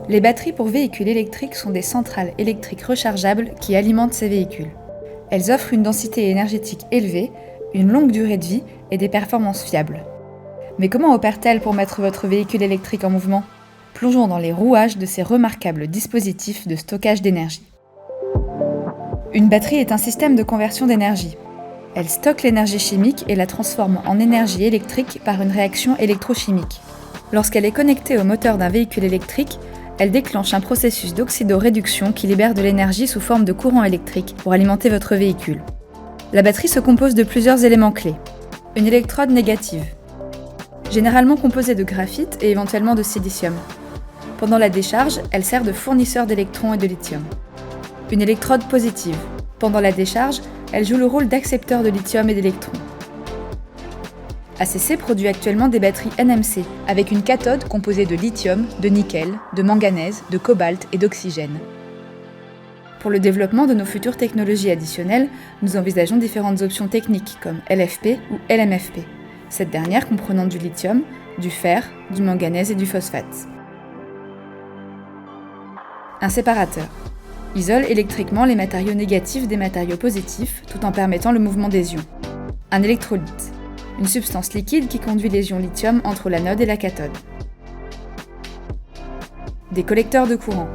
Les batteries pour véhicules électriques sont des centrales électriques rechargeables qui alimentent ces véhicules. Elles offrent une densité énergétique élevée, une longue durée de vie et des performances fiables. Mais comment opèrent-elles pour mettre votre véhicule électrique en mouvement ? Plongeons dans les rouages de ces remarquables dispositifs de stockage d'énergie. Une batterie est un système de conversion d'énergie. Elle stocke l'énergie chimique et la transforme en énergie électrique par une réaction électrochimique. Lorsqu'elle est connectée au moteur d'un véhicule électrique, elle déclenche un processus d'oxydoréduction qui libère de l'énergie sous forme de courant électrique pour alimenter votre véhicule. La batterie se compose de plusieurs éléments clés. Une électrode négative, généralement composée de graphite et éventuellement de silicium. Pendant la décharge, elle sert de fournisseur d'électrons et de lithium. Une électrode positive. Pendant la décharge, elle joue le rôle d'accepteur de lithium et d'électrons. ACC produit actuellement des batteries NMC, avec une cathode composée de lithium, de nickel, de manganèse, de cobalt et d'oxygène. Pour le développement de nos futures technologies additionnelles, nous envisageons différentes options techniques comme LFP ou LMFP, cette dernière comprenant du lithium, du fer, du manganèse et du phosphate. Un séparateur isole électriquement les matériaux négatifs des matériaux positifs tout en permettant le mouvement des ions. Un électrolyte, une substance liquide qui conduit les ions lithium entre l'anode et la cathode. Des collecteurs de courant.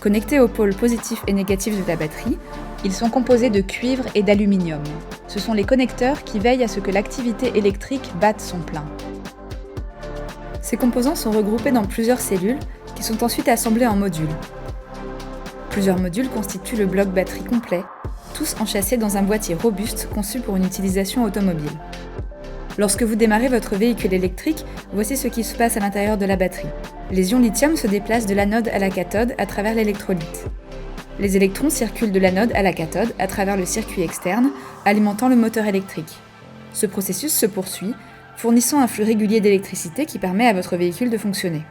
Connectés aux pôles positifs et négatifs de la batterie, ils sont composés de cuivre et d'aluminium. Ce sont les connecteurs qui veillent à ce que l'activité électrique batte son plein. Ces composants sont regroupés dans plusieurs cellules qui sont ensuite assemblées en modules. Plusieurs modules constituent le bloc batterie complet, tous enchâssés dans un boîtier robuste conçu pour une utilisation automobile. Lorsque vous démarrez votre véhicule électrique, voici ce qui se passe à l'intérieur de la batterie. Les ions lithium se déplacent de l'anode à la cathode à travers l'électrolyte. Les électrons circulent de l'anode à la cathode à travers le circuit externe, alimentant le moteur électrique. Ce processus se poursuit, fournissant un flux régulier d'électricité qui permet à votre véhicule de fonctionner.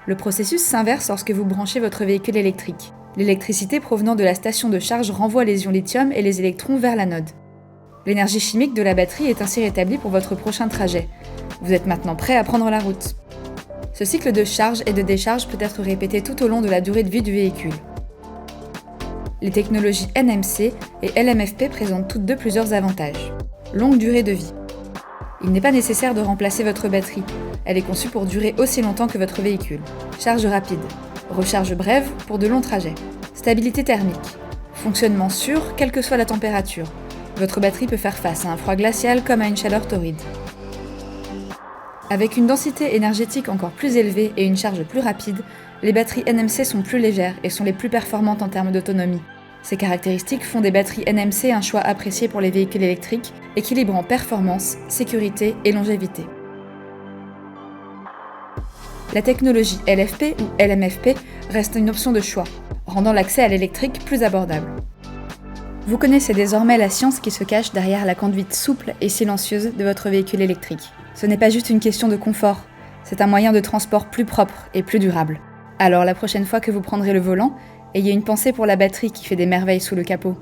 Le processus s'inverse lorsque vous branchez votre véhicule électrique. L'électricité provenant de la station de charge renvoie les ions lithium et les électrons vers l'anode. L'énergie chimique de la batterie est ainsi rétablie pour votre prochain trajet. Vous êtes maintenant prêt à prendre la route. Ce cycle de charge et de décharge peut être répété tout au long de la durée de vie du véhicule. Les technologies NMC et LMFP présentent toutes deux plusieurs avantages. Longue durée de vie. Il n'est pas nécessaire de remplacer votre batterie. Elle est conçue pour durer aussi longtemps que votre véhicule. Charge rapide. Recharge brève pour de longs trajets. Stabilité thermique. Fonctionnement sûr, quelle que soit la température. Votre batterie peut faire face à un froid glacial comme à une chaleur torride. Avec une densité énergétique encore plus élevée et une charge plus rapide, les batteries NMC sont plus légères et sont les plus performantes en termes d'autonomie. Ces caractéristiques font des batteries NMC un choix apprécié pour les véhicules électriques, équilibrant performance, sécurité et longévité. La technologie LFP ou LMFP reste une option de choix, rendant l'accès à l'électrique plus abordable. Vous connaissez désormais la science qui se cache derrière la conduite souple et silencieuse de votre véhicule électrique. Ce n'est pas juste une question de confort, c'est un moyen de transport plus propre et plus durable. Alors la prochaine fois que vous prendrez le volant, ayez une pensée pour la batterie qui fait des merveilles sous le capot.